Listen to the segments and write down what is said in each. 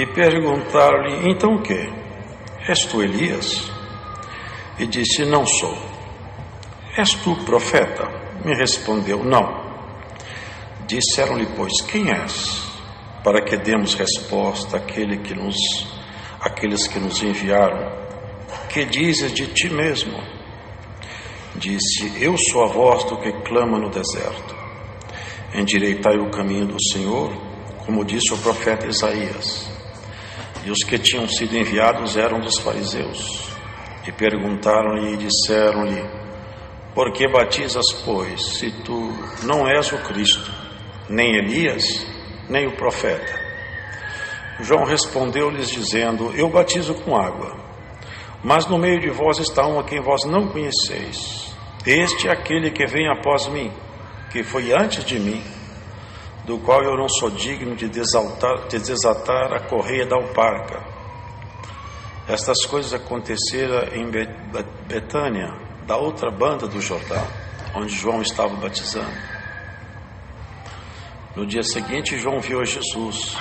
E perguntaram-lhe: então o quê? És tu Elias? E disse: não sou. És tu profeta? Me respondeu: não. Disseram-lhe, pois, quem és? Para que demos resposta àqueles que nos enviaram. Que dizes de ti mesmo? Disse: eu sou a voz do que clama no deserto. Endireitai o caminho do Senhor, como disse o profeta Isaías. E os que tinham sido enviados eram dos fariseus. E perguntaram-lhe e disseram-lhe: por que batizas, pois, se tu não és o Cristo, nem Elias, nem o profeta? João respondeu-lhes dizendo: eu batizo com água, mas no meio de vós está um a quem vós não conheceis. Este é aquele que vem após mim, que foi antes de mim, do qual eu não sou digno de desatar a correia da alparca. Estas coisas aconteceram em Betânia, da outra banda do Jordão, onde João estava batizando. No dia seguinte, João viu a Jesus,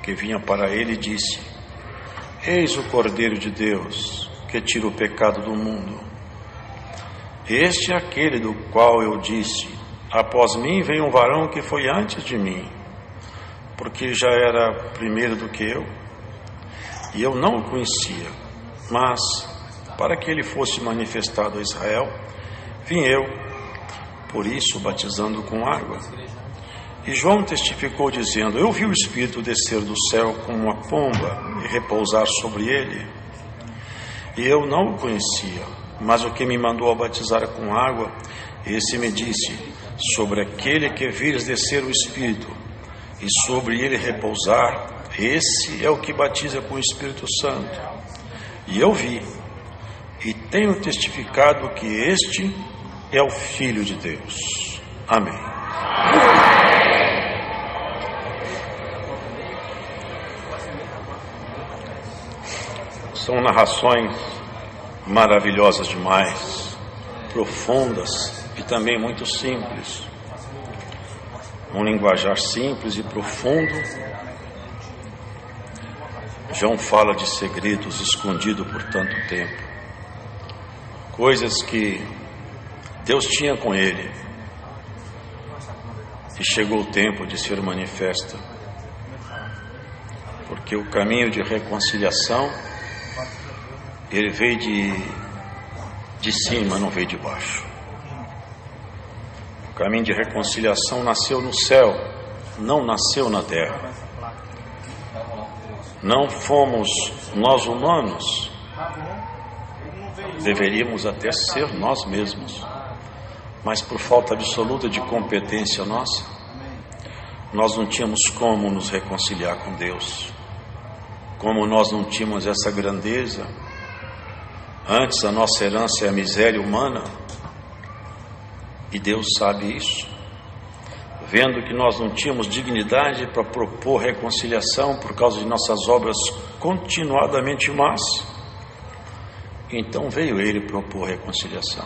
que vinha para ele, e disse: eis o Cordeiro de Deus, que tira o pecado do mundo. Este é aquele do qual eu disse: após mim vem um varão que foi antes de mim, porque já era primeiro do que eu, e eu não o conhecia. Mas, para que ele fosse manifestado a Israel, vim eu, por isso batizando com água. E João testificou dizendo: eu vi o Espírito descer do céu como uma pomba e repousar sobre ele. E eu não o conhecia, mas o que me mandou a batizar com água, esse me disse: sobre aquele que vires descer o Espírito, e sobre ele repousar, esse é o que batiza com o Espírito Santo. E eu vi, e tenho testificado que este é o Filho de Deus. Amém. São narrações maravilhosas demais, profundas e também muito simples. Um linguajar simples e profundo. João fala de segredos escondidos por tanto tempo, coisas que Deus tinha com ele, e chegou o tempo de ser manifesta, porque o caminho de reconciliação, ele veio de cima, não veio de baixo. O caminho de reconciliação nasceu no céu, não nasceu na terra. Não fomos nós humanos, deveríamos até ser nós mesmos, mas por falta absoluta de competência nossa, nós não tínhamos como nos reconciliar com Deus. Como nós não tínhamos essa grandeza, antes a nossa herança é a miséria humana, e Deus sabe isso. Vendo que nós não tínhamos dignidade para propor reconciliação por causa de nossas obras continuadamente más, então veio Ele propor reconciliação.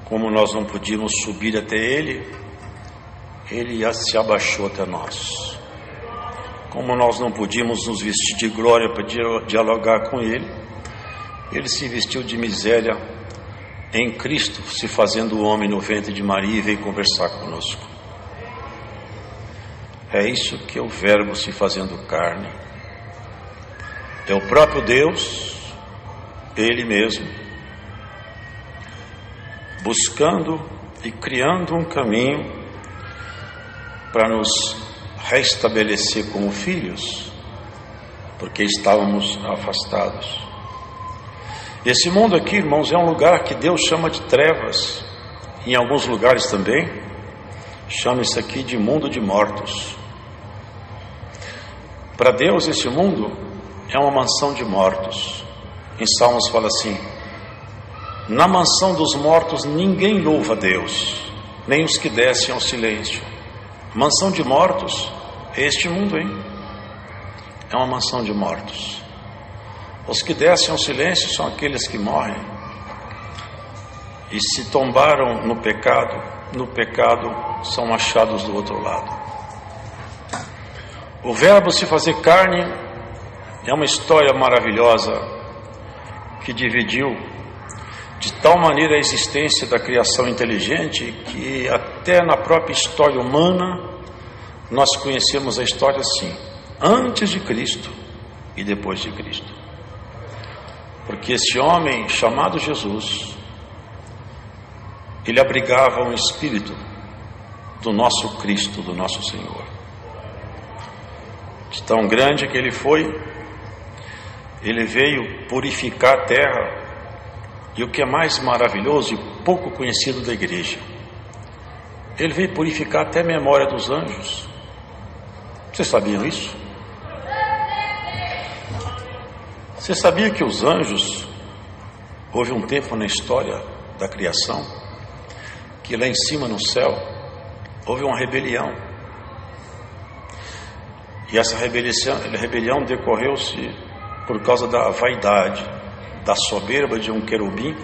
Como nós não podíamos subir até Ele, Ele se abaixou até nós. Como nós não podíamos nos vestir de glória para dialogar com Ele, Ele se vestiu de miséria em Cristo, se fazendo homem no ventre de Maria, e veio conversar conosco. É isso que é o Verbo se fazendo carne. É o próprio Deus, Ele mesmo, buscando e criando um caminho para nos restabelecer como filhos, porque estávamos afastados. Esse mundo aqui, irmãos, é um lugar que Deus chama de trevas. Em alguns lugares também chama isso aqui de mundo de mortos. Para Deus, esse mundo é uma mansão de mortos. Em Salmos fala assim: na mansão dos mortos ninguém louva a Deus, nem os que descem ao silêncio. Mansão de mortos é este mundo, hein? É uma mansão de mortos. Os que descem ao silêncio são aqueles que morrem e se tombaram no pecado são achados do outro lado. O Verbo se fazer carne é uma história maravilhosa que dividiu de tal maneira a existência da criação inteligente que até na própria história humana nós conhecemos a história assim, antes de Cristo e depois de Cristo. Porque esse homem chamado Jesus, ele abrigava um espírito do nosso Cristo, do nosso Senhor. De tão grande que ele foi, ele veio purificar a terra. E o que é mais maravilhoso e pouco conhecido da igreja, ele veio purificar até a memória dos anjos. Vocês sabiam isso? Você sabia que os anjos, houve um tempo na história da criação, que lá em cima no céu, houve uma rebelião. E essa rebelião decorreu-se por causa da vaidade, da soberba de um querubim,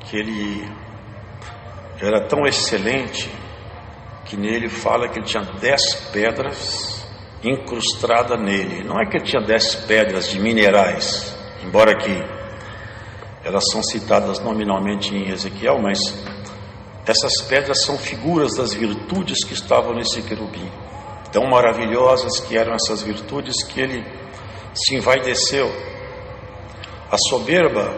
que ele era tão excelente, que nele fala que ele tinha 10 pedras incrustadas nele. Não é que ele tinha 10 pedras de minerais, embora que elas são citadas nominalmente em Ezequiel, mas essas pedras são figuras das virtudes que estavam nesse querubim. Tão maravilhosas que eram essas virtudes que ele se envaideceu. A soberba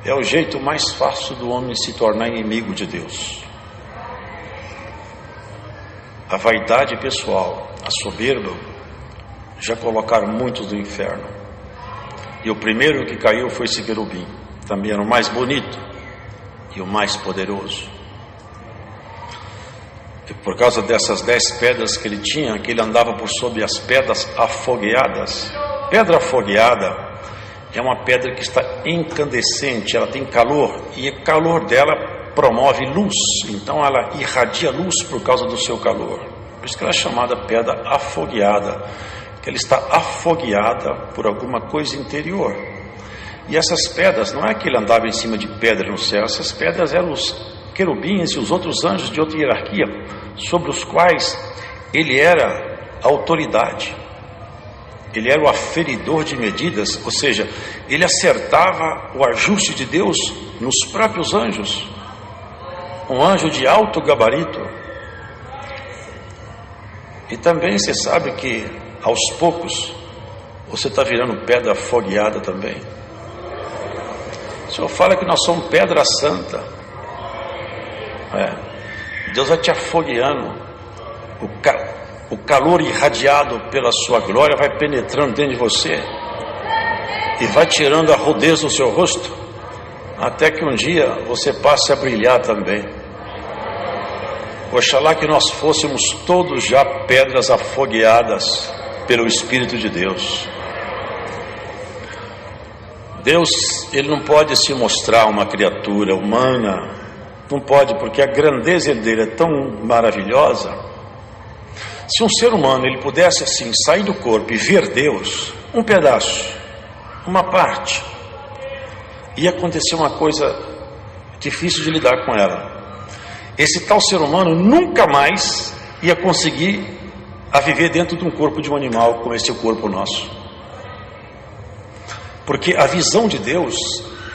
é o jeito mais fácil do homem se tornar inimigo de Deus. A vaidade pessoal, a soberba, já colocaram muitos do inferno. E o primeiro que caiu foi esse querubim. Também era o mais bonito e o mais poderoso. E por causa dessas 10 pedras que ele tinha, que ele andava por sobre as pedras afogueadas. Pedra afogueada é uma pedra que está incandescente, ela tem calor, e o calor dela promove luz, então ela irradia luz por causa do seu calor. Por isso que ela é chamada pedra afogueada, que ela está afogueada por alguma coisa interior. E essas pedras, não é que ele andava em cima de pedra no céu, essas pedras eram os querubins e os outros anjos de outra hierarquia, sobre os quais ele era a autoridade. Ele era o aferidor de medidas, ou seja, ele acertava o ajuste de Deus nos próprios anjos. Um anjo de alto gabarito. E também você sabe que aos poucos você está virando pedra afogueada também. O Senhor fala que nós somos pedra santa. Deus vai te afogueando. O calor irradiado pela sua glória vai penetrando dentro de você e vai tirando a rudez do seu rosto, até que um dia você passe a brilhar também. Oxalá que nós fôssemos todos já pedras afogueadas pelo Espírito de Deus. Deus, ele não pode se mostrar uma criatura humana, não pode, porque a grandeza dele é tão maravilhosa. Se um ser humano ele pudesse assim sair do corpo e ver Deus, um pedaço, uma parte, ia acontecer uma coisa difícil de lidar com ela. Esse tal ser humano nunca mais ia conseguir a viver dentro de um corpo de um animal como esse corpo nosso. Porque a visão de Deus,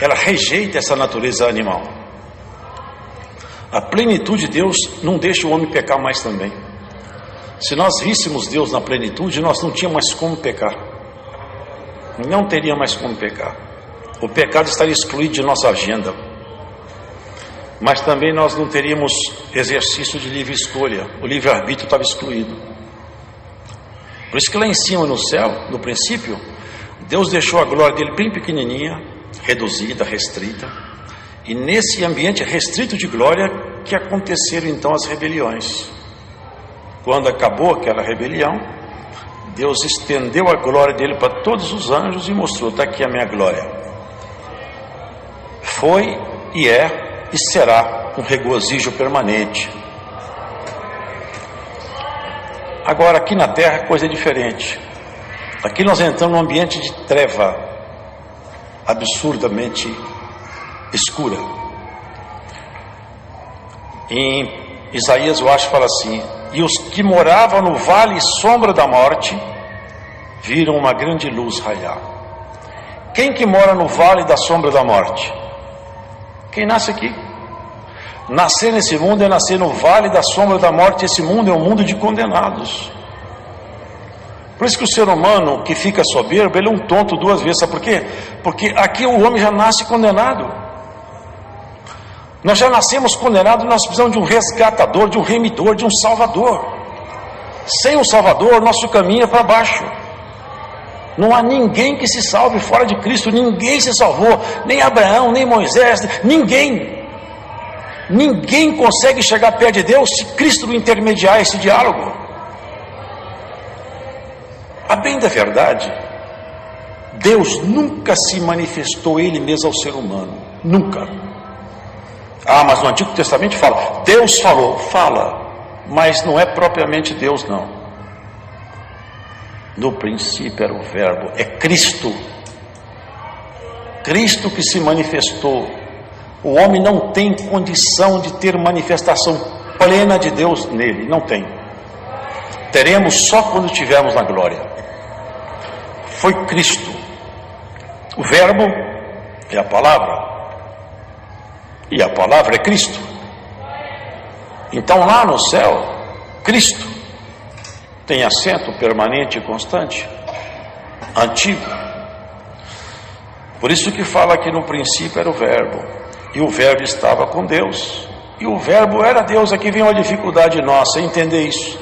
ela rejeita essa natureza animal. A plenitude de Deus não deixa o homem pecar mais também. Se nós víssemos Deus na plenitude, nós não tínhamos mais como pecar. Não teria mais como pecar. O pecado estaria excluído de nossa agenda. Mas também nós não teríamos exercício de livre escolha. O livre-arbítrio estava excluído. Por isso que lá em cima no céu, no princípio, Deus deixou a glória dele bem pequenininha, reduzida, restrita. E nesse ambiente restrito de glória que aconteceram então as rebeliões. Quando acabou aquela rebelião, Deus estendeu a glória dele para todos os anjos e mostrou: está aqui a minha glória. Foi e é e será um regozijo permanente. Agora aqui na terra a coisa é diferente. Aqui nós entramos num ambiente de treva absurdamente escura. Em Isaías, eu acho, fala assim: E os que moravam no vale e sombra da morte viram uma grande luz raiar. Quem que mora no vale da sombra da morte? Quem nasce aqui. Nascer nesse mundo é nascer no vale da sombra da morte. Esse mundo é um mundo de condenados. Por isso que o ser humano que fica soberbo, ele é um tonto duas vezes. Sabe por quê? Porque aqui o homem já nasce condenado. Nós já nascemos condenados. Nós precisamos de um resgatador, de um remidor, de um salvador. Sem um salvador, nosso caminho é para baixo. Não há ninguém que se salve fora de Cristo. Ninguém se salvou, nem Abraão, nem Moisés, ninguém. Ninguém consegue chegar perto de Deus se Cristo não intermediar esse diálogo. A bem da verdade, Deus nunca se manifestou Ele mesmo ao ser humano. Nunca. Ah, mas no Antigo Testamento fala, Deus falou. Fala, mas não é propriamente Deus, não. No princípio era o Verbo, é Cristo. Cristo que se manifestou. O homem não tem condição de ter manifestação plena de Deus nele, não tem. Teremos só quando estivermos na glória. Foi Cristo. O Verbo é a palavra, e a palavra é Cristo. Então lá no céu, Cristo tem assento permanente e constante, antigo. Por isso que fala que no princípio era o Verbo, e o Verbo estava com Deus, e o Verbo era Deus. Aqui vem uma dificuldade nossa, entender isso.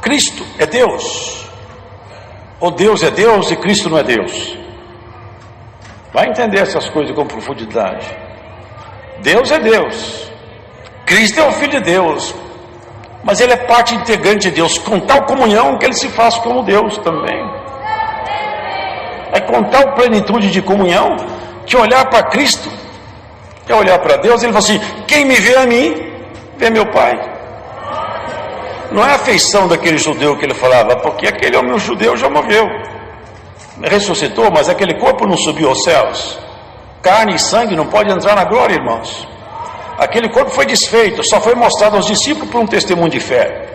Cristo é Deus, ou Deus é Deus e Cristo não é Deus? Vai entender essas coisas com profundidade. Deus é Deus, Cristo é o Filho de Deus, mas Ele é parte integrante de Deus, com tal comunhão que Ele se faz como Deus também. É com tal plenitude de comunhão que olhar para Cristo é olhar para Deus. Ele fala assim: quem me vê a mim, vê meu Pai. Não é a feição daquele judeu que ele falava, porque aquele homem judeu já morreu, ressuscitou, mas aquele corpo não subiu aos céus. Carne e sangue não pode entrar na glória, irmãos. Aquele corpo foi desfeito, só foi mostrado aos discípulos por um testemunho de fé.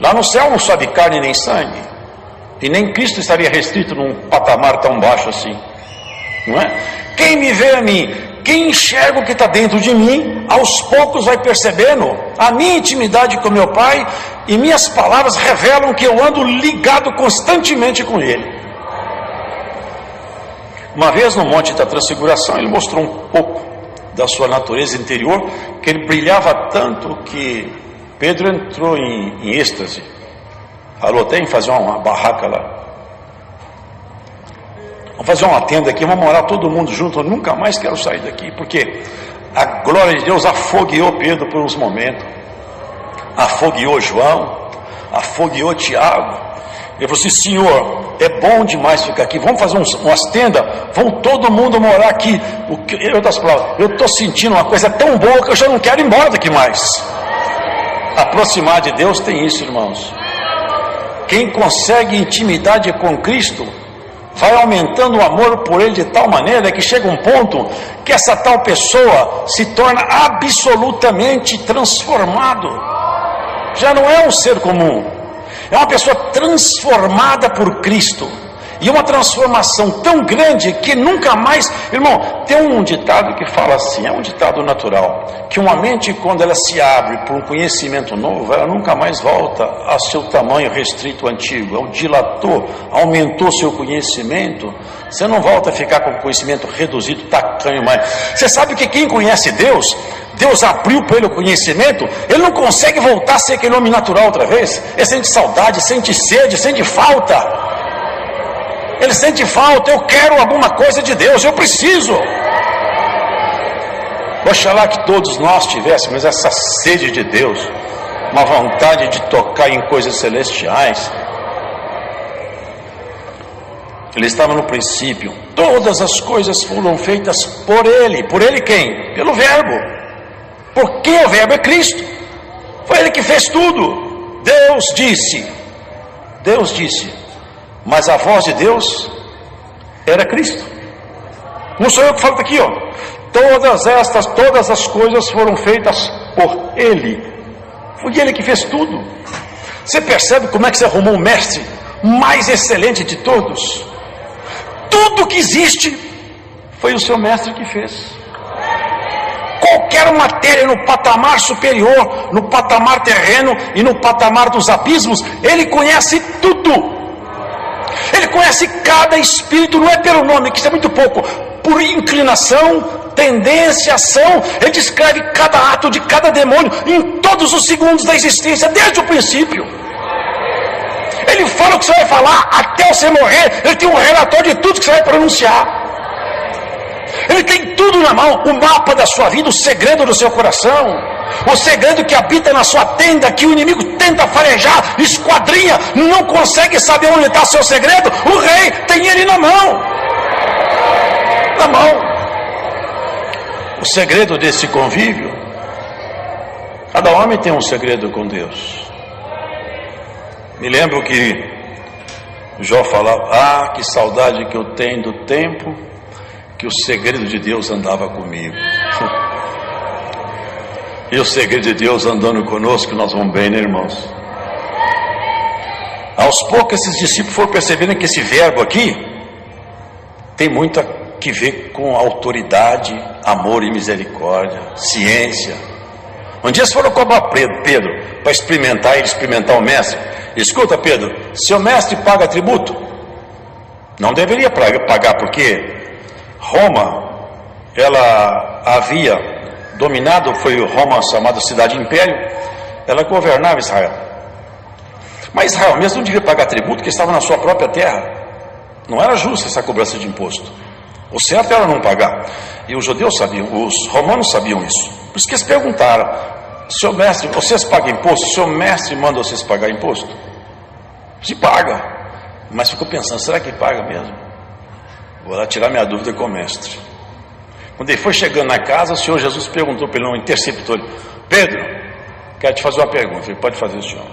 Lá no céu não sobe carne nem sangue, e nem Cristo estaria restrito num patamar tão baixo assim, não é? Quem me vê a mim, quem enxerga o que está dentro de mim, aos poucos vai percebendo a minha intimidade com meu Pai, e minhas palavras revelam que eu ando ligado constantemente com Ele. Uma vez no Monte da Transfiguração, Ele mostrou um pouco da sua natureza interior, que Ele brilhava tanto que Pedro entrou em êxtase. Falou, tem que fazer uma barraca lá. Vamos fazer uma tenda aqui, vamos morar todo mundo junto. Eu nunca mais quero sair daqui, porque a glória de Deus afogueou Pedro por uns momentos, afogueou João, afogueou Tiago. Ele falou assim: Senhor, é bom demais ficar aqui, vamos fazer umas tendas, vamos todo mundo morar aqui. Em outras palavras, eu estou sentindo uma coisa tão boa que eu já não quero ir embora daqui mais. Aproximar de Deus tem isso, irmãos. Quem consegue intimidade com Cristo vai aumentando o amor por Ele de tal maneira que chega um ponto que essa tal pessoa se torna absolutamente transformado. Já não é um ser comum, é uma pessoa transformada por Cristo. E uma transformação tão grande que nunca mais... Irmão, tem um ditado que fala assim, é um ditado natural, que uma mente, quando ela se abre por um conhecimento novo, ela nunca mais volta a seu tamanho restrito antigo. Ela dilatou, aumentou seu conhecimento. Você não volta a ficar com conhecimento reduzido, tacanho mais. Você sabe que quem conhece Deus, Deus abriu para ele o conhecimento, ele não consegue voltar a ser aquele homem natural outra vez. Ele sente saudade, sente sede, sente falta. Ele sente falta, eu quero alguma coisa de Deus, eu preciso. Oxalá que todos nós tivéssemos essa sede de Deus, uma vontade de tocar em coisas celestiais. Ele estava no princípio, todas as coisas foram feitas por Ele. Por Ele quem? Pelo Verbo. Porque o Verbo é Cristo. Foi Ele que fez tudo. Deus disse, mas a voz de Deus era Cristo. Não sou eu que falo aqui, ó. Todas as coisas foram feitas por Ele, Foi ele que fez tudo. Você percebe como é que você arrumou o mestre mais excelente de todos? Tudo que existe foi o seu mestre que fez. Qualquer matéria no patamar superior, no patamar terreno e no patamar dos abismos, ele conhece tudo. Ele conhece cada espírito, não é pelo nome, que isso é muito pouco, por inclinação, tendência, ação. Ele descreve cada ato de cada demônio em todos os segundos da existência, desde o princípio. Ele fala o que você vai falar até você morrer. Ele tem um relatório de tudo que você vai pronunciar. Ele tem tudo na mão, o mapa da sua vida, o segredo do seu coração, o segredo que habita na sua tenda, que o inimigo tenta farejar, esquadrinha, não consegue saber onde está seu segredo. O rei tem ele na mão. Na mão. O segredo desse convívio, cada homem tem um segredo com Deus. Me lembro que Jó falava: que saudade que eu tenho do tempo que o segredo de Deus andava comigo. E o segredo de Deus andando conosco, nós vamos bem, né, irmãos? Aos poucos esses discípulos foram percebendo que esse verbo aqui tem muito que ver com autoridade, amor e misericórdia, ciência. Um dia eles foram cobrar Pedro para experimentar o mestre. Escuta, Pedro, seu mestre paga tributo? Não deveria pagar, porque Roma, ela havia dominado, foi Roma chamada cidade império, ela governava Israel. Mas Israel mesmo não devia pagar tributo, porque estava na sua própria terra. Não era justa essa cobrança de imposto. O certo era não pagar. E os judeus sabiam, os romanos sabiam isso. Por isso que eles perguntaram: seu mestre, vocês pagam imposto? Seu mestre manda vocês pagar imposto? Se paga. Mas ficou pensando: será que paga mesmo? Vou lá tirar minha dúvida com o mestre. Quando ele foi chegando na casa, o Senhor Jesus perguntou para ele, um interceptor: Pedro, quero te fazer uma pergunta. Ele: pode fazer, senhor.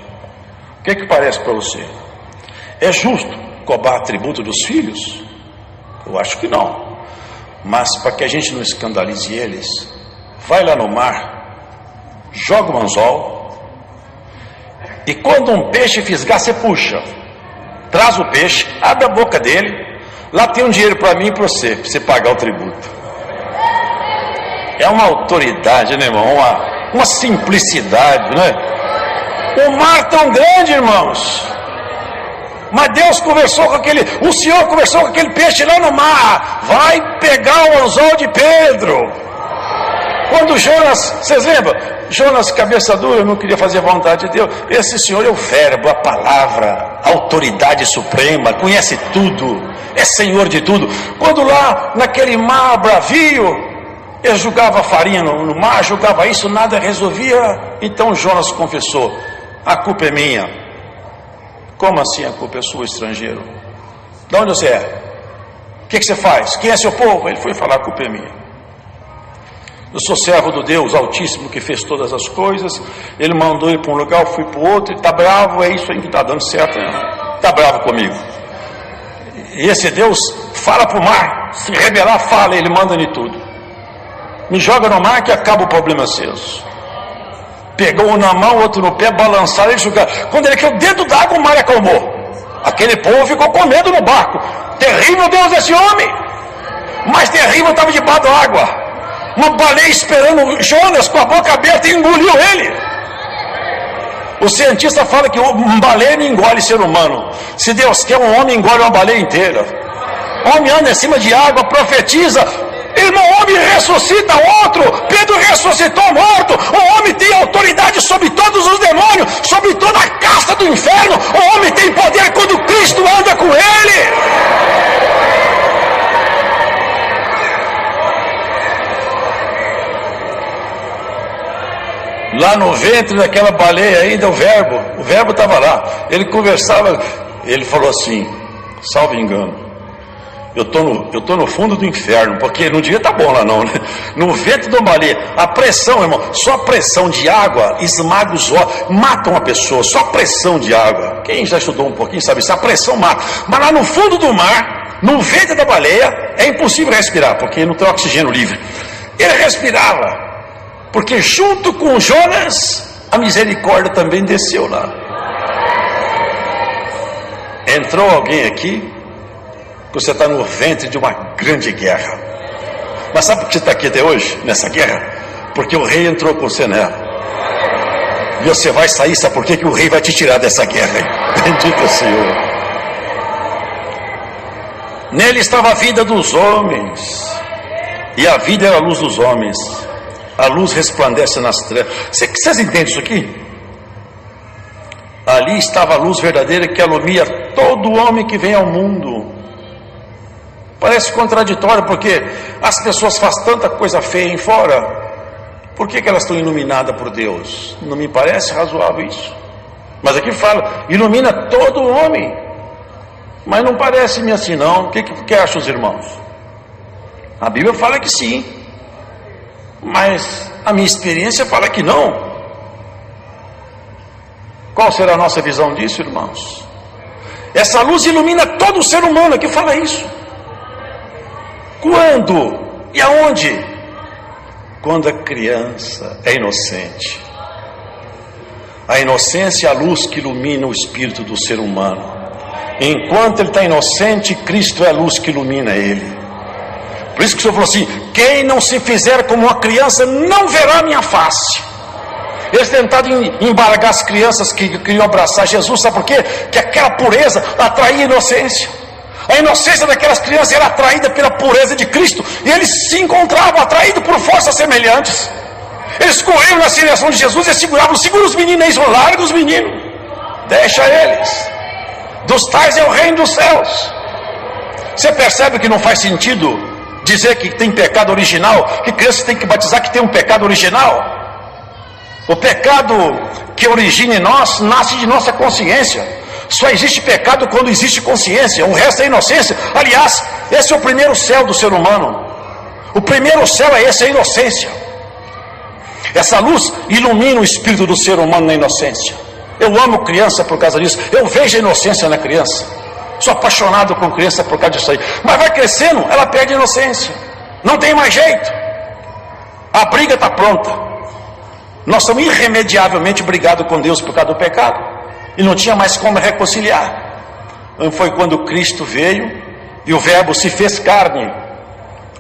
O que é que parece para você? É justo cobrar tributo dos filhos? Eu acho que não. Mas para que a gente não escandalize eles, vai lá no mar, joga o anzol, e quando um peixe fisgar, você puxa, traz o peixe, abre a boca dele, lá tem um dinheiro para mim e para você pagar o tributo. É uma autoridade, né, irmão? Uma simplicidade, né? O mar tão grande, irmãos. Mas Deus conversou com o Senhor conversou com aquele peixe lá no mar. Vai pegar o anzol de Pedro. Quando Jonas, vocês lembram? Jonas, cabeça dura, não queria fazer a vontade de Deus. Esse Senhor é o verbo, a palavra, a autoridade suprema, conhece tudo, é Senhor de tudo. Quando lá naquele mar bravio, ele jogava farinha no mar, jogava isso, nada resolvia. Então Jonas confessou: a culpa é minha. Como assim a culpa é sua, estrangeiro? De onde você é? O que você faz? Quem é seu povo? Ele foi falar: a culpa é minha. Eu sou servo do Deus Altíssimo que fez todas as coisas. Ele mandou ir para um lugar, eu fui para o outro. Ele está bravo, é isso aí que está dando certo. Está bravo comigo. E esse Deus fala para o mar, se rebelar, fala, ele manda de tudo. Me joga no mar que acaba o problema seus. Pegou um na mão, outro no pé, balançaram e jogaram. Quando ele caiu dentro d'água, o mar acalmou. Aquele povo ficou com medo no barco. Terrível Deus desse homem. Mais terrível estava debaixo da água. Uma baleia esperando Jonas com a boca aberta e engoliu ele. O cientista fala que uma baleia não engole ser humano. Se Deus quer, um homem engole uma baleia inteira. O homem anda em cima de água, profetiza. Irmão, o homem ressuscita outro. Pedro ressuscitou morto. O homem tem autoridade sobre todos os demônios, sobre toda a casta do inferno. O homem tem poder quando Cristo anda com ele. Lá no ventre daquela baleia ainda, o verbo estava lá. Ele conversava, ele falou assim: salvo engano, eu tô no fundo do inferno, porque não devia estar bom lá não, né? No ventre da baleia, a pressão, irmão, só a pressão de água esmaga os ossos, mata uma pessoa, só a pressão de água. Quem já estudou um pouquinho sabe isso, a pressão mata. Mas lá no fundo do mar, no ventre da baleia, é impossível respirar, porque não tem oxigênio livre. Ele respirava, porque junto com Jonas a misericórdia também desceu lá. Entrou alguém aqui, que você está no ventre de uma grande guerra. Mas sabe por que você está aqui até hoje, nessa guerra? Porque o rei entrou com você nela. E você vai sair, sabe por quê? Que o rei vai te tirar dessa guerra. Bendito o Senhor. Nele estava a vida dos homens, e a vida era a luz dos homens. A luz resplandece nas trevas. Vocês entendem isso aqui? Ali estava a luz verdadeira que alumia todo homem que vem ao mundo. Parece contraditório, porque as pessoas fazem tanta coisa feia em fora. Por que elas estão iluminadas por Deus? Não me parece razoável isso. Mas aqui fala, ilumina todo homem. Mas não parece-me assim não. O que acham os irmãos? A Bíblia fala que sim, mas a minha experiência fala que não. Qual será a nossa visão disso, irmãos? Essa luz ilumina todo o ser humano, aqui fala isso. Quando e aonde? Quando a criança é inocente. A inocência é a luz que ilumina o espírito do ser humano. Enquanto ele está inocente, Cristo é a luz que ilumina ele. Por isso que o Senhor falou assim: quem não se fizer como uma criança não verá a minha face. Eles tentaram embargar as crianças que queriam abraçar Jesus, sabe por quê? Que aquela pureza atraía a inocência. A inocência daquelas crianças era atraída pela pureza de Cristo, e eles se encontravam atraídos por forças semelhantes. Eles corriam na direção de Jesus e segura os meninos aí, larga os meninos, deixa eles, dos tais é o reino dos céus. Você percebe que não faz sentido dizer que tem pecado original, que criança tem que batizar que tem um pecado original? O pecado que origina em nós nasce de nossa consciência. Só existe pecado quando existe consciência, o resto é inocência. Aliás, esse é o primeiro céu do ser humano. O primeiro céu é esse, a inocência. Essa luz ilumina o espírito do ser humano na inocência. Eu amo criança por causa disso. Eu vejo a inocência na criança. Sou apaixonado com criança por causa disso aí. Mas vai crescendo, ela perde a inocência. Não tem mais jeito. A briga está pronta. Nós somos irremediavelmente brigados com Deus por causa do pecado. E não tinha mais como reconciliar. Foi quando Cristo veio e o Verbo se fez carne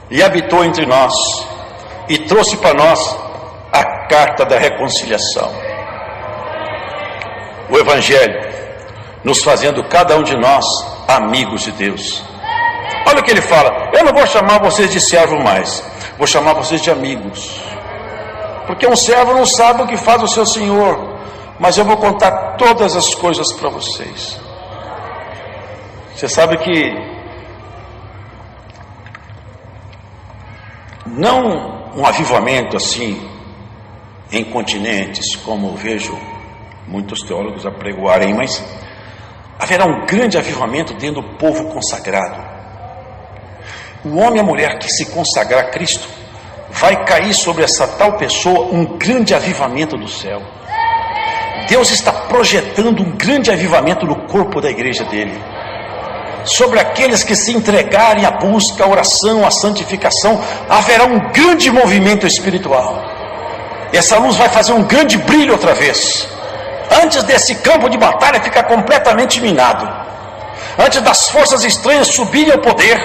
e habitou entre nós e trouxe para nós a carta da reconciliação. O Evangelho nos fazendo cada um de nós amigos de Deus. Olha o que ele fala: eu não vou chamar vocês de servo mais, vou chamar vocês de amigos. Porque um servo não sabe o que faz o seu senhor, mas eu vou contar todas as coisas para vocês. Você sabe que não um avivamento assim em continentes, como vejo muitos teólogos apregoarem, mas haverá um grande avivamento dentro do povo consagrado. O homem e a mulher que se consagrar a Cristo, vai cair sobre essa tal pessoa um grande avivamento do céu. Deus está projetando um grande avivamento no corpo da igreja dele, sobre aqueles que se entregarem à busca, à oração, à santificação. Haverá um grande movimento espiritual. Essa luz vai fazer um grande brilho outra vez, antes desse campo de batalha ficar completamente minado, antes das forças estranhas subirem ao poder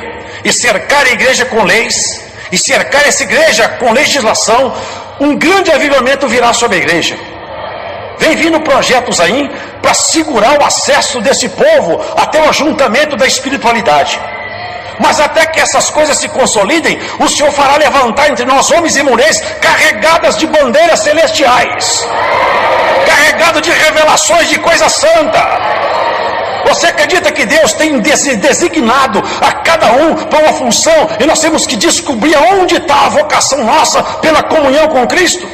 e cercar a igreja com leis, e cercar essa igreja com legislação. Um grande avivamento virá sobre a igreja. Vem vindo projetos aí para segurar o acesso desse povo até o ajuntamento da espiritualidade. Mas até que essas coisas se consolidem, o Senhor fará levantar entre nós homens e mulheres carregadas de bandeiras celestiais, carregadas de revelações de coisa santa. Você acredita que Deus tem designado a cada um para uma função, e nós temos que descobrir aonde está a vocação nossa pela comunhão com Cristo?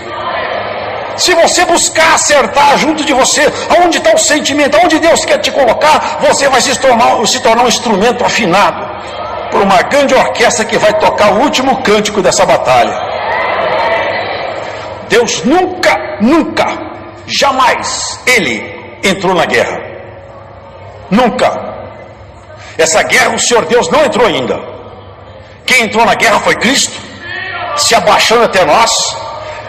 Se você buscar acertar junto de você aonde está o sentimento, aonde Deus quer te colocar, você vai se tornar um instrumento afinado por uma grande orquestra que vai tocar o último cântico dessa batalha. Deus nunca, jamais Ele entrou na guerra. Nunca. Essa guerra o Senhor Deus não entrou ainda. Quem entrou na guerra foi Cristo, se abaixando até nós,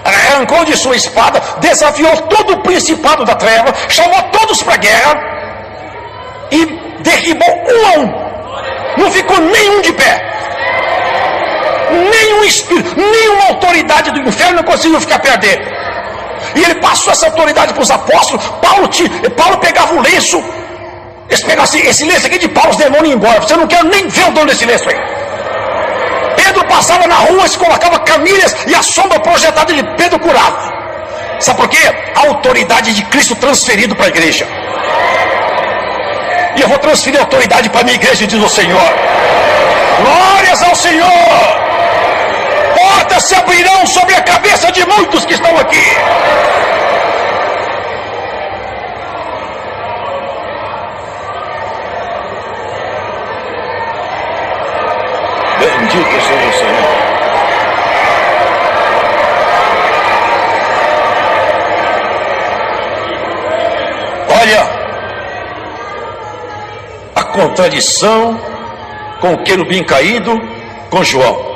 arrancou de sua espada, desafiou todo o principado da treva, chamou todos para a guerra e derribou um a um. Não ficou nenhum de pé. Nenhum espírito, nenhuma autoridade do inferno conseguiu ficar perto dele. E ele passou essa autoridade para os apóstolos. Paulo pegava o lenço. Eles pegavam assim, esse lenço aqui de Paulo, os demônios iam embora. Você não quer nem ver o dono desse lenço aí. Pedro passava na rua, se colocava camilhas e a sombra projetada de Pedro curava. Sabe por quê? A autoridade de Cristo transferido para a igreja. E eu vou transferir a autoridade para a minha igreja, diz o Senhor. Glórias ao Senhor. Portas se abrirão sobre a cabeça de muitos que estão aqui. Bendito seja o Senhor. Olha a contradição com o querubim caído com João.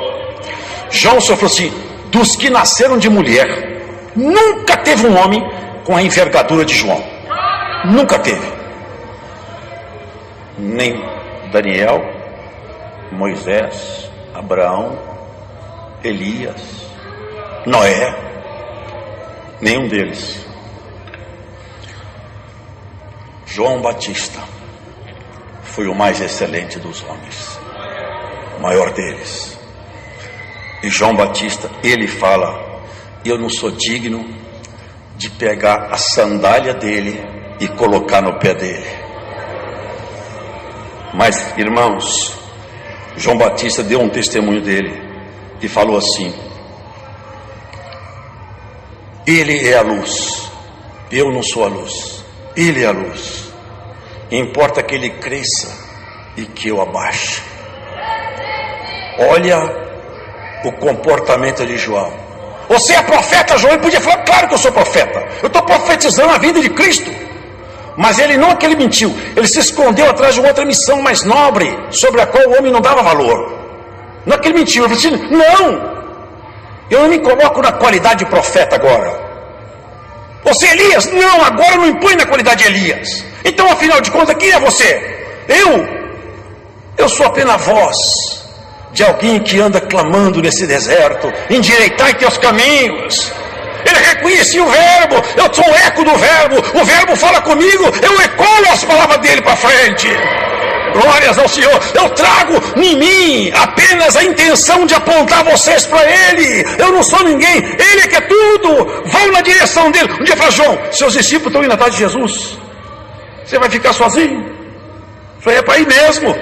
João só falou assim: dos que nasceram de mulher, nunca teve um homem com a envergadura de João. Nunca teve. Nem Daniel, Moisés, Abraão, Elias, Noé, nenhum deles. João Batista foi o mais excelente dos homens, o maior deles. E João Batista, ele fala: eu não sou digno de pegar a sandália dele e colocar no pé dele. Mas, irmãos, João Batista deu um testemunho dele e falou assim: ele é a luz, eu não sou a luz, ele é a luz. Importa que ele cresça e que eu abaixe. Olha o comportamento de João. Você é profeta, João? Ele podia falar: claro que eu sou profeta, eu estou profetizando a vida de Cristo. Mas ele não é que ele mentiu, ele se escondeu atrás de uma outra missão mais nobre, sobre a qual o homem não dava valor. Não é que ele mentiu, ele disse: não, eu não me coloco na qualidade de profeta agora. Você é Elias? Não, agora eu não impõe na qualidade de Elias. Então, afinal de contas, quem é você? Eu sou apenas a voz de alguém que anda clamando nesse deserto: endireitai teus caminhos. Ele reconhecia o verbo, eu sou o eco do verbo, o verbo fala comigo, eu ecoo as palavras dele para frente. Glórias ao Senhor. Eu trago em mim apenas a intenção de apontar vocês para Ele. Eu não sou ninguém, Ele é que é tudo. Vão na direção dele. Um dia fala: João, seus discípulos estão indo atrás de Jesus, você vai ficar sozinho? Isso aí é para ir mesmo.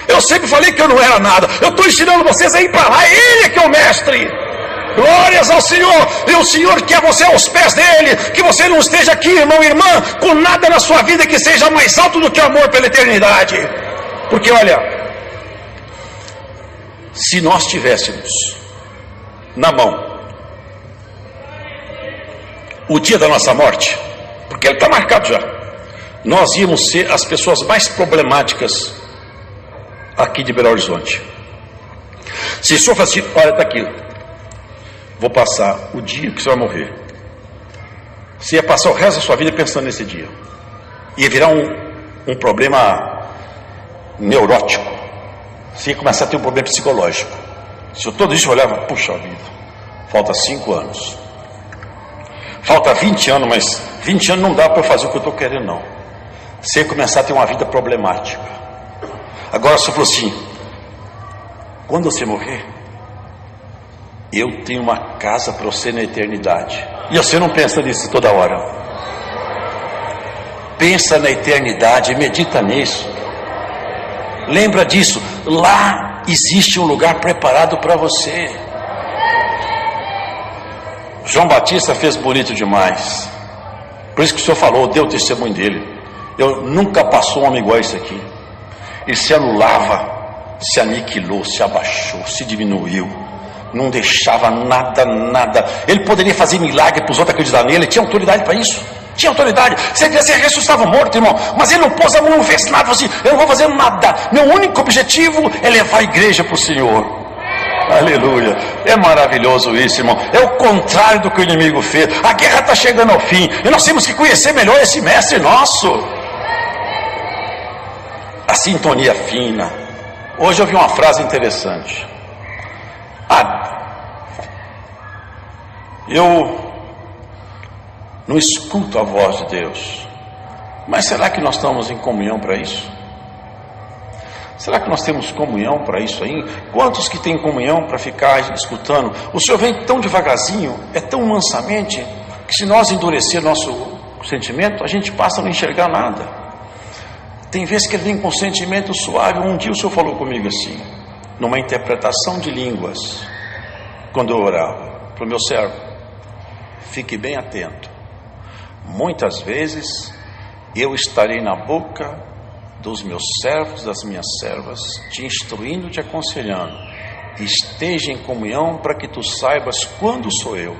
Eu sempre falei que eu não era nada, eu estou ensinando vocês a ir para lá. Ele é que é o mestre. Glórias ao Senhor. E o Senhor quer você aos pés dele. Que você não esteja aqui, irmão e irmã, com nada na sua vida que seja mais alto do que o amor pela eternidade. Porque olha, se nós tivéssemos na mão o dia da nossa morte, porque ele está marcado já, nós íamos ser as pessoas mais problemáticas aqui de Belo Horizonte. Se o senhor fosse: olha, está aqui, vou passar o dia que você vai morrer. Você ia passar o resto da sua vida pensando nesse dia. Ia virar um problema neurótico. Você ia começar a ter um problema psicológico. Se eu todo isso olhava: puxa vida, falta 5 anos, falta 20 anos, mas 20 anos não dá para eu fazer o que eu estou querendo, não. Você ia começar a ter uma vida problemática. Agora, se eu falou assim: quando você morrer, eu tenho uma casa para você na eternidade. E você não pensa nisso toda hora? Pensa na eternidade, medita nisso. Lembra disso. Lá existe um lugar preparado para você. João Batista fez bonito demais. Por isso que o senhor falou, deu o testemunho dele. Eu nunca passou um homem igual a esse aqui. Ele se anulava, se aniquilou, se abaixou, se diminuiu. Não deixava nada. Ele poderia fazer milagre para os outros acreditar nele. Ele tinha autoridade para isso. Tinha autoridade. Se ele quisesse, ressuscitava morto, irmão. Mas ele não pôs a mão, não fez nada. Falou assim: eu não vou fazer nada. Meu único objetivo é levar a igreja para o Senhor. aleluia. É maravilhoso isso, irmão. É o contrário do que o inimigo fez. A guerra está chegando ao fim e nós temos que conhecer melhor esse mestre nosso. A sintonia fina. Hoje eu vi uma frase interessante. Eu não escuto a voz de Deus, mas será que nós estamos em comunhão para isso? Será que nós temos comunhão para isso aí? Quantos que têm comunhão para ficar escutando? O Senhor vem tão devagarzinho, é tão mansamente, que se nós endurecer nosso sentimento, a gente passa a não enxergar nada. Tem vezes que ele vem com sentimento suave. Um dia o Senhor falou comigo assim, numa interpretação de línguas, quando eu orava, para o meu servo: fique bem atento. Muitas vezes eu estarei na boca dos meus servos, das minhas servas, te instruindo, te aconselhando. Esteja em comunhão para que tu saibas quando sou eu.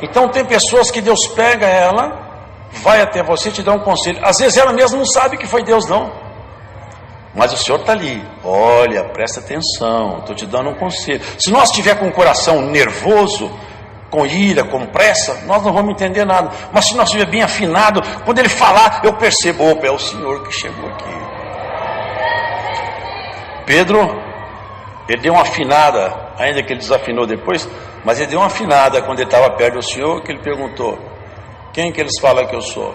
Então tem pessoas que Deus pega ela, vai até você e te dá um conselho. Às vezes ela mesma não sabe que foi Deus não, mas o Senhor está ali. Olha, presta atenção, estou te dando um conselho. Se nós estiver com o coração nervoso, com ira, com pressa, nós não vamos entender nada. Mas se nós estiver bem afinado, quando ele falar, eu percebo: opa, é o Senhor que chegou aqui. Pedro, ele deu uma afinada, ainda que ele desafinou depois, mas ele deu uma afinada quando ele estava perto do Senhor, que ele perguntou: quem que eles falam que eu sou?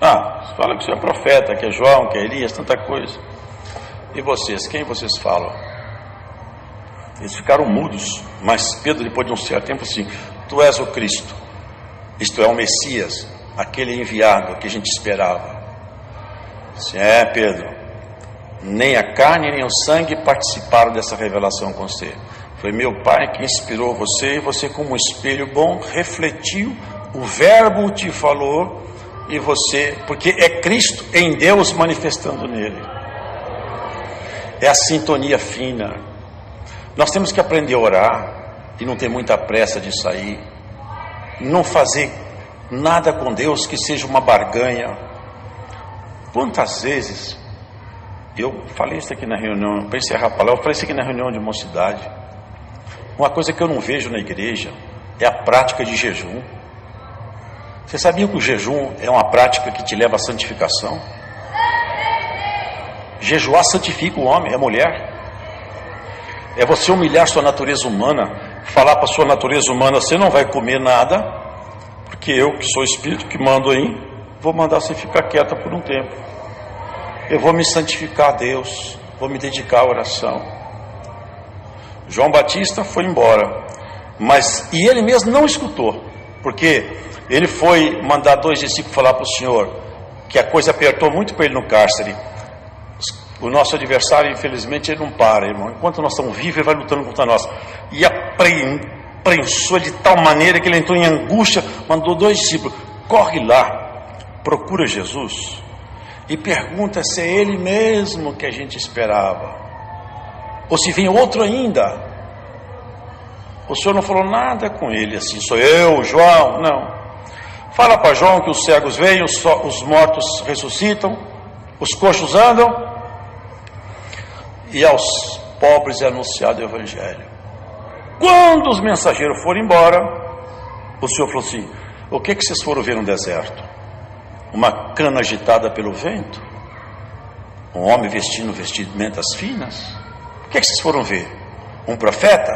Eles falam que o Senhor é profeta, que é João, que é Elias, tanta coisa. E vocês, quem vocês falam? Eles ficaram mudos, mas Pedro, depois de um certo tempo, assim: tu és o Cristo, isto é, o Messias, aquele enviado que a gente esperava. Assim, Pedro, nem a carne nem o sangue participaram dessa revelação com você. Foi meu Pai que inspirou você, e você, como um espelho bom, refletiu, o Verbo te falou, e você, porque é Cristo em Deus manifestando nele. É a sintonia fina. Nós temos que aprender a orar e não ter muita pressa de sair, não fazer nada com Deus que seja uma barganha. Quantas vezes eu falei isso aqui na reunião, para encerrar a palavra, eu falei isso aqui na reunião de mocidade. Uma coisa que eu não vejo na igreja é a prática de jejum. Você sabia que o jejum é uma prática que te leva à santificação? Jejuar santifica o homem, a mulher. É você humilhar sua natureza humana, falar para sua natureza humana: você não vai comer nada, porque eu, que sou espírito, que mando aí, vou mandar você ficar quieta por um tempo. Eu vou me santificar a Deus, vou me dedicar à oração. João Batista foi embora, e ele mesmo não escutou, porque ele foi mandar 2 discípulos falar para o Senhor, que a coisa apertou muito para ele no cárcere. O nosso adversário, infelizmente, ele não para, irmão. Enquanto nós estamos vivos, ele vai lutando contra nós. E prensou de tal maneira que ele entrou em angústia, mandou 2 discípulos: corre lá, procura Jesus e pergunta se é ele mesmo que a gente esperava, ou se vem outro ainda. O Senhor não falou nada com ele assim: sou eu, João. Não. Fala para João que os cegos veem, os mortos ressuscitam, os coxos andam, e aos pobres é anunciado o Evangelho. Quando os mensageiros foram embora, o Senhor falou assim: o que vocês foram ver no deserto? Uma cana agitada pelo vento? Um homem vestindo vestimentas finas? O que vocês foram ver? Um profeta?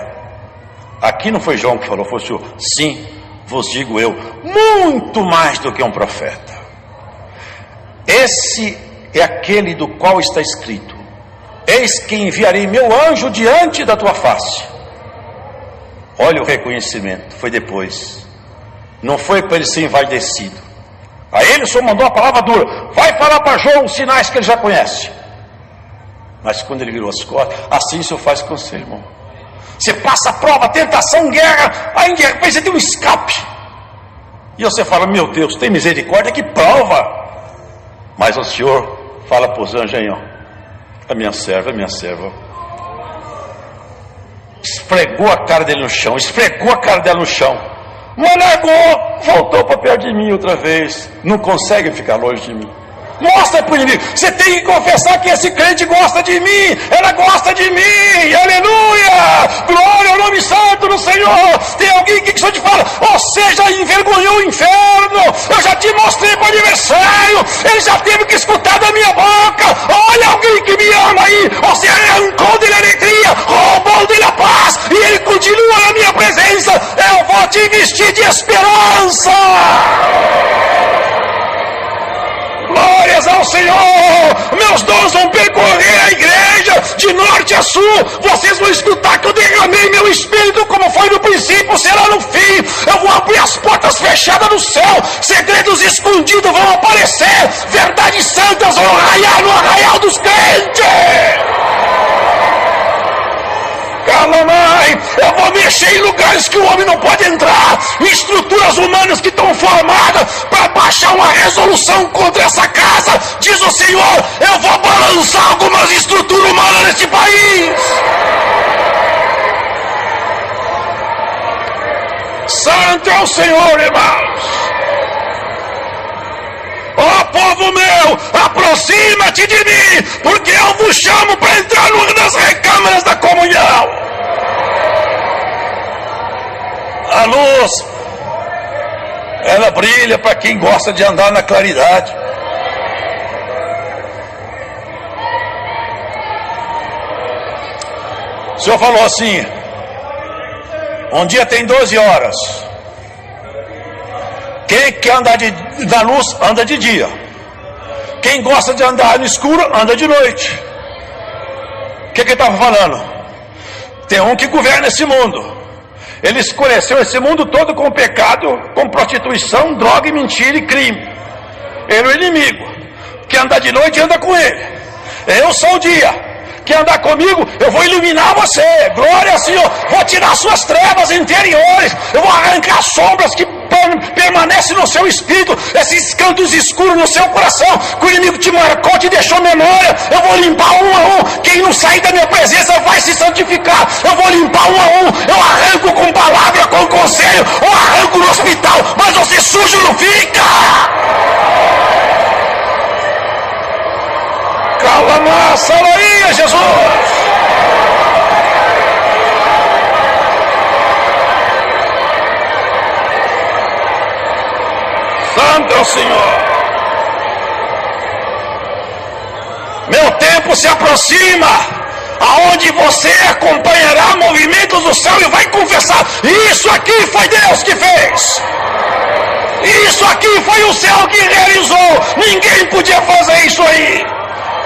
Aqui não foi João que falou, foi o Senhor. Sim, vos digo eu, muito mais do que um profeta. Esse é aquele do qual está escrito: eis que enviarei meu anjo diante da tua face. Olha o reconhecimento, foi depois. Não foi para ele ser envaidecido. A ele só mandou a palavra dura: vai falar para João os sinais que ele já conhece. Mas quando ele virou as costas, assim o Senhor faz com você, irmão. Você passa prova, tentação, guerra, aí de repente você tem um escape. E você fala: meu Deus, tem misericórdia, que prova. Mas o Senhor fala para os anjos aí, ó: a minha serva, esfregou a cara dele no chão, esfregou a cara dela no chão, mas largou, voltou para perto de mim outra vez. Não consegue ficar longe de mim. Mostra para o inimigo. Você tem que confessar que esse crente gosta de mim. Ela gosta de mim. Aleluia. Glória ao nome santo do Senhor. Tem alguém que só te fala, você já envergonhou o inferno. Eu já te mostrei para o adversário. Ele já teve que escutar da minha boca. Olha alguém que me ama aí. Você arrancou dele a alegria, roubou dele a paz, e ele continua na minha presença. Eu vou te vestir de esperança. Glórias ao Senhor. Meus dons vão percorrer a igreja de norte a sul. Vocês vão escutar que eu derramei meu espírito, como foi no princípio, será no fim. Eu vou abrir as portas fechadas do céu. Segredos escondidos vão aparecer. Verdades santas vão raiar no arraial dos crentes. Calamai, eu vou mexer em lugares que o homem não pode entrar, em estruturas humanas que estão formadas para baixar uma resolução contra essa casa. Diz o Senhor, eu vou balançar algumas estruturas humanas nesse país. Santo é o Senhor, irmãos. Ó povo meu, aproxima-te de mim, porque eu vos chamo para entrar nas recâmaras da comunhão. A luz, ela brilha para quem gosta de andar na claridade. O Senhor falou assim, um dia tem 12 horas. Quem quer andar na luz, anda de dia. Quem gosta de andar no escuro, anda de noite. O que ele estava falando? Tem um que governa esse mundo. Ele escureceu esse mundo todo com pecado, com prostituição, droga, mentira e crime. Ele é o inimigo. Quem anda de noite, anda com ele. Eu sou o dia. Quer andar comigo? Eu vou iluminar você. Glória ao Senhor. Vou tirar suas trevas interiores. Eu vou arrancar sombras que permanecem no seu espírito. Esses cantos escuros no seu coração. Que o inimigo te marcou, te deixou memória. Eu vou limpar um a um. Quem não sair da minha presença vai se santificar. Eu vou limpar um a um. Eu arranco com palavra, com conselho. Eu arranco no hospital. Mas você sujo não fica. Calma, salaria, Jesus. Santo é o Senhor. Meu tempo se aproxima, aonde você acompanhará movimentos do céu e vai confessar: isso aqui foi Deus que fez. Isso aqui foi o céu que realizou. Ninguém podia fazer isso aí.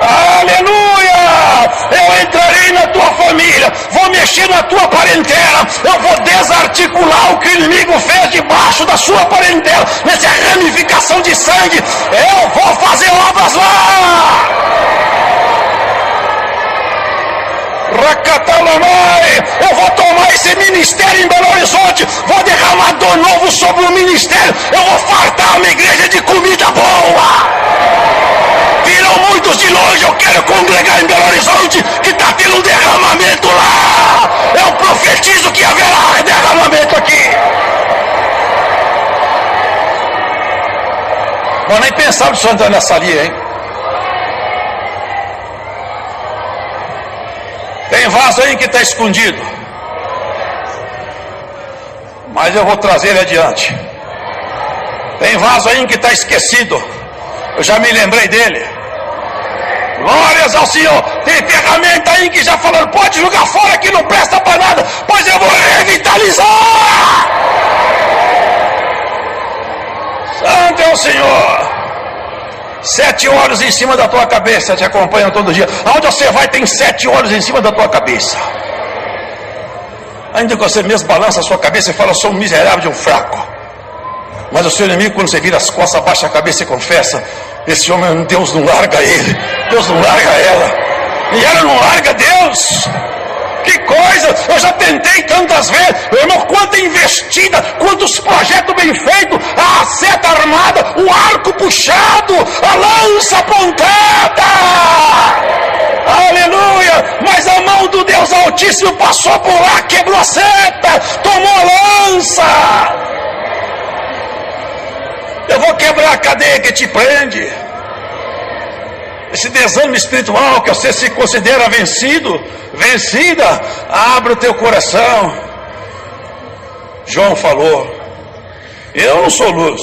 Aleluia! Eu entrarei na tua família, vou mexer na tua parentela, eu vou desarticular o que o inimigo fez debaixo da sua parentela, nessa ramificação de sangue. Eu vou fazer obras lá. Racatalamai, eu vou tomar esse ministério em Belo Horizonte, vou derramar dor novo sobre o ministério, eu vou fartar uma igreja de comida boa. Viram muitos de longe, eu quero congregar em Belo Horizonte, que está tendo um derramamento lá. Eu profetizo que haverá derramamento aqui. Vou nem pensar no senhor entrar nessa linha, hein? Tem vaso aí que está escondido, mas eu vou trazer ele adiante. Tem vaso aí que está esquecido, eu já me lembrei dele. Glórias ao Senhor. Tem ferramenta aí que já falaram: pode jogar fora que não presta para nada, pois eu vou revitalizar. Santo é o Senhor. 7 olhos em cima da tua cabeça te acompanham todo dia. Aonde você vai tem 7 olhos em cima da tua cabeça. Ainda que você mesmo balança a sua cabeça e fala: eu sou um miserável de um fraco. Mas o seu inimigo, quando você vira as costas, abaixa a cabeça e confessa: esse homem, Deus não larga ele, Deus não larga ela, e ela não larga Deus. Que coisa, eu já tentei tantas vezes, irmão, quanta investida, quantos projetos bem feitos, a seta armada, o arco puxado, a lança apontada, aleluia, mas a mão do Deus Altíssimo passou por lá, quebrou a seta, tomou a lança. Eu vou quebrar a cadeia que te prende. esse desânimo espiritual, que você se considera vencido, vencida, abre o teu coração. João falou: eu não sou luz,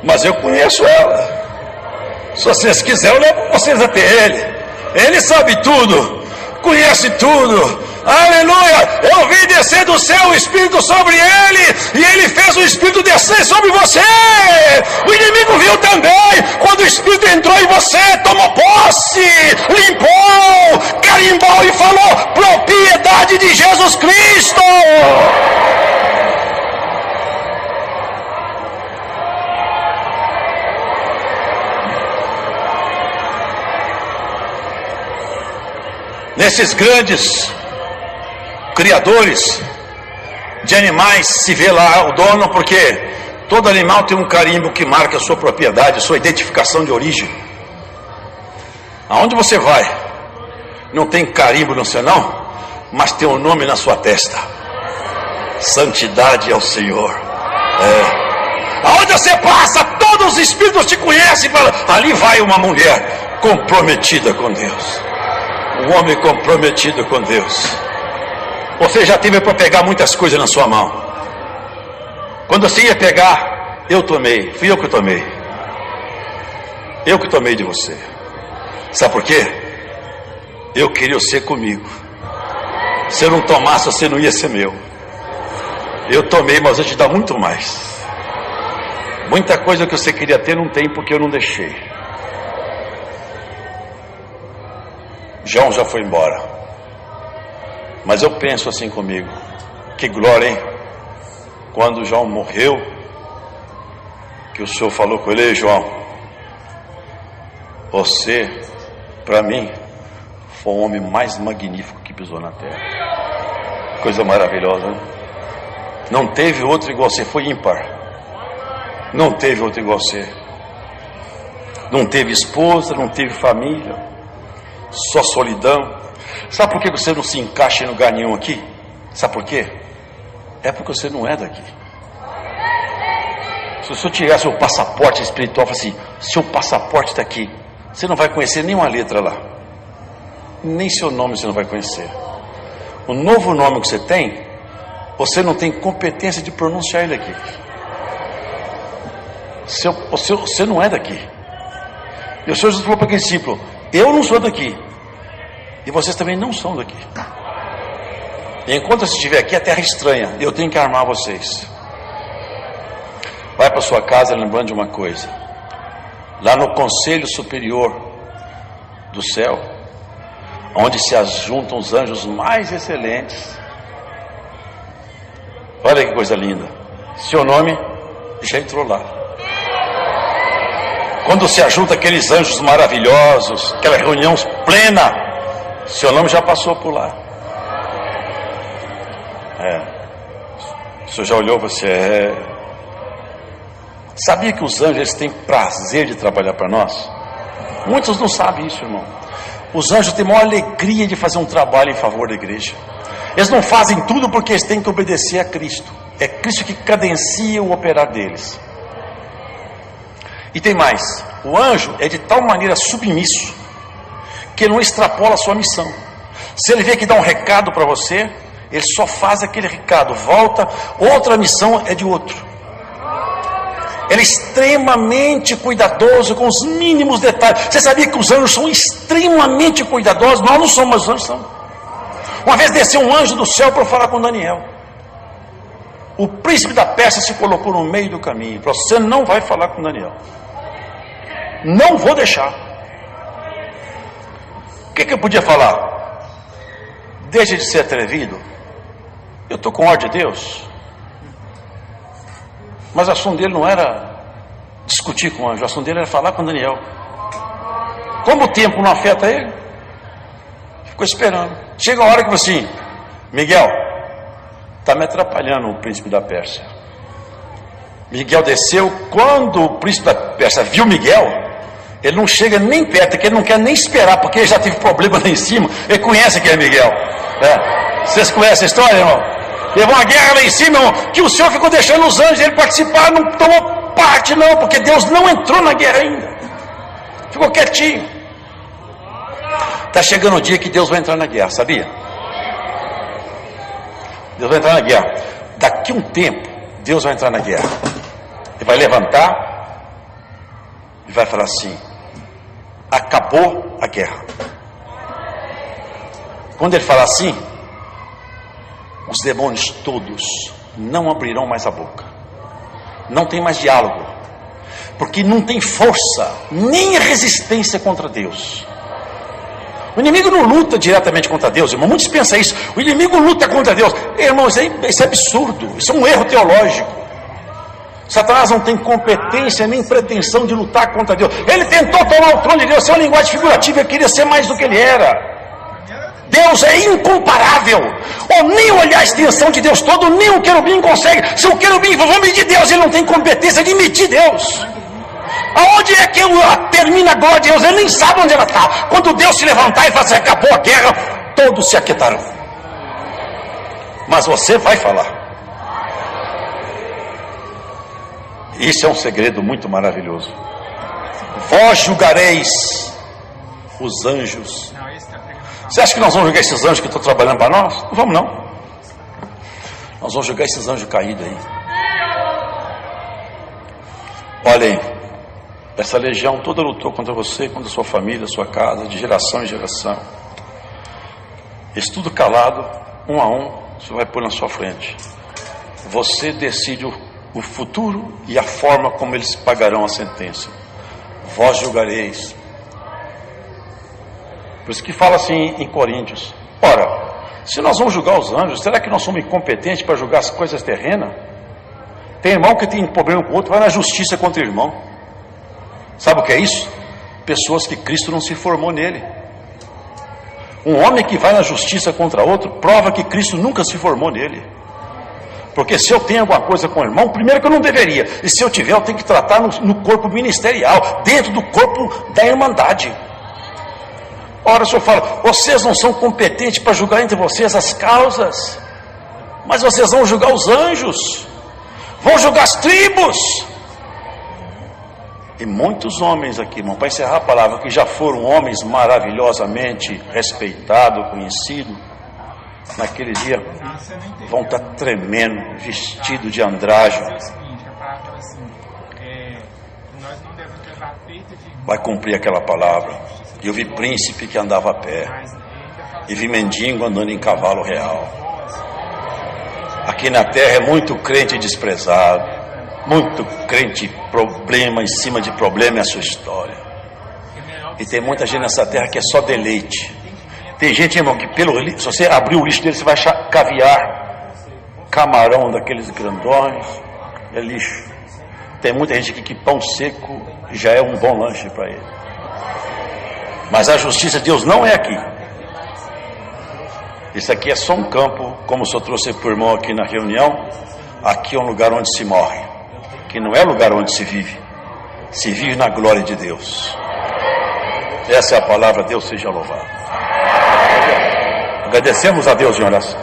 mas eu conheço ela. Se vocês quiserem, eu levo vocês até Ele. Ele sabe tudo, conhece tudo. Aleluia! Eu vi descer do céu o Espírito sobre ele, e ele fez o Espírito descer sobre você. O inimigo viu também. Quando o Espírito entrou em você, tomou posse, limpou, carimbou e falou: propriedade de Jesus Cristo. Nesses grandes criadores de animais se vê lá o dono, porque todo animal tem um carimbo que marca a sua propriedade, a sua identificação de origem. Aonde você vai, não tem carimbo no seu não, mas tem um nome na sua testa: santidade ao Senhor. Aonde você passa, todos os espíritos te conhecem e falam: ali vai uma mulher comprometida com Deus, um homem comprometido com Deus. Você já teve para pegar muitas coisas na sua mão. Quando você ia pegar, eu tomei. Fui eu que tomei. Eu que tomei de você. Sabe por quê? Eu queria ser comigo. Se eu não tomasse, você não ia ser meu. Eu tomei, mas eu te dou muito mais. Muita coisa que você queria ter não tem, porque eu não deixei. João já foi embora. Mas eu penso assim comigo: que glória, hein? Quando João morreu, que o Senhor falou com ele: ei, João, você, para mim, foi o homem mais magnífico que pisou na terra. Coisa maravilhosa, né? Não teve outro igual você, foi ímpar. Não teve outro igual você. Não teve esposa, não teve família, só solidão. Sabe por que você não se encaixa em lugar nenhum aqui? Sabe por quê? É porque você não é daqui. Se o senhor tivesse o passaporte espiritual, assim: seu passaporte está aqui, você não vai conhecer nenhuma letra lá, nem seu nome você não vai conhecer. O novo nome que você tem, você não tem competência de pronunciar ele aqui. Você não é daqui. E o Senhor Jesus falou para aquele discípulo: eu não sou daqui, e vocês também não são daqui. E enquanto você estiver aqui, a terra é estranha. Eu tenho que armar vocês. Vai para sua casa lembrando de uma coisa: lá no Conselho Superior do céu, onde se ajuntam os anjos mais excelentes. Olha que coisa linda. Seu nome já entrou lá. Quando se ajunta aqueles anjos maravilhosos, aquela reunião plena, seu nome já passou por lá. O senhor já olhou, você sabia que os anjos, eles têm prazer de trabalhar para nós? Muitos não sabem isso, irmão. Os anjos têm maior alegria de fazer um trabalho em favor da igreja. Eles não fazem tudo porque eles têm que obedecer a Cristo. É Cristo que cadencia o operar deles. E tem mais: o anjo é de tal maneira submisso que ele não extrapola a sua missão. Se ele vê que dá um recado para você, ele só faz aquele recado, volta, outra missão é de outro. Ele é extremamente cuidadoso com os mínimos detalhes. Você sabia que os anjos são extremamente cuidadosos? Nós não somos, mas os anjos são. Uma vez desceu um anjo do céu para falar com Daniel. O príncipe da Pérsia se colocou no meio do caminho. Falou: você não vai falar com Daniel. Não vou deixar. O que eu podia falar? Deixa de ser atrevido. Eu estou com ordem de Deus. Mas o assunto dele não era discutir com o anjo. O assunto dele era falar com Daniel. Como o tempo não afeta ele, ficou esperando. Chega a hora que você: Miguel, está me atrapalhando o príncipe da Pérsia. Miguel desceu. Quando o príncipe da Pérsia viu Miguel, ele não chega nem perto, porque ele não quer nem esperar, porque ele já teve problema lá em cima. Ele conhece quem é Miguel. Vocês conhecem a história, irmão? Levou uma guerra lá em cima, irmão, que o Senhor ficou deixando os anjos ele participar, não tomou parte não, porque Deus não entrou na guerra ainda. Ficou quietinho. Está chegando o dia que Deus vai entrar na guerra, sabia? Deus vai entrar na guerra. Daqui um tempo, Deus vai entrar na guerra. Ele vai levantar e vai falar assim: acabou a guerra. Quando ele falar assim, os demônios todos não abrirão mais a boca. Não tem mais diálogo. Porque não tem força, nem resistência contra Deus. O inimigo não luta diretamente contra Deus, irmão. Muitos pensam isso. O inimigo luta contra Deus. Irmãos, isso é absurdo. Isso é um erro teológico. Satanás não tem competência nem pretensão de lutar contra Deus. Ele tentou tomar o trono de Deus. Isso é uma linguagem figurativa. Ele queria ser mais do que ele era. Deus é incomparável. Ou nem olhar a extensão de Deus todo, nem o querubim consegue. Se o querubim for medir Deus, ele não tem competência de medir Deus. Aonde é que termina a glória de Deus? Ele nem sabe onde ela está. Quando Deus se levantar e falar assim, acabou a guerra, todos se aquietarão. Mas você vai falar. Isso é um segredo muito maravilhoso. Vós julgareis os anjos. Você acha que nós vamos julgar esses anjos que estão trabalhando para nós? Não vamos não. Nós vamos julgar esses anjos caídos aí. Olhem, essa legião toda lutou contra você, contra a sua família, sua casa, de geração em geração. Isso tudo calado, um a um, você vai pôr na sua frente. Você decide o futuro e a forma como eles pagarão a sentença. Vós julgareis. Por isso que fala assim em Coríntios: ora, se nós vamos julgar os anjos, será que nós somos incompetentes para julgar as coisas terrenas? Tem irmão que tem problema com o outro, vai na justiça contra o irmão. Sabe o que é isso? Pessoas que Cristo não se formou nele. Um homem que vai na justiça contra outro, prova que Cristo nunca se formou nele. Porque se eu tenho alguma coisa com o irmão, primeiro que eu não deveria, e se eu tiver, eu tenho que tratar no corpo ministerial, dentro do corpo da irmandade. Ora, o senhor fala, vocês não são competentes para julgar entre vocês as causas, mas vocês vão julgar os anjos, vão julgar as tribos. E muitos homens aqui, irmão, para encerrar a palavra, que já foram homens maravilhosamente respeitados, conhecidos, naquele dia vão estar tremendo, vestidos de andrajo. Vai cumprir aquela palavra. Eu vi príncipe que andava a pé, e vi mendigo andando em cavalo real. Aqui na terra é muito crente desprezado, muito crente problema em cima de problema é a sua história. E tem muita gente nessa terra que é só deleite. Tem gente, irmão, que se você abrir o lixo dele, você vai achar caviar, camarão daqueles grandões, é lixo. Tem muita gente aqui que pão seco já é um bom lanche para ele. Mas a justiça de Deus não é aqui. Isso aqui é só um campo, como o senhor trouxe para o irmão aqui na reunião. Aqui é um lugar onde se morre, que não é lugar onde se vive. Se vive na glória de Deus. Essa é a palavra, Deus seja louvado. Agradecemos a Deus em oração.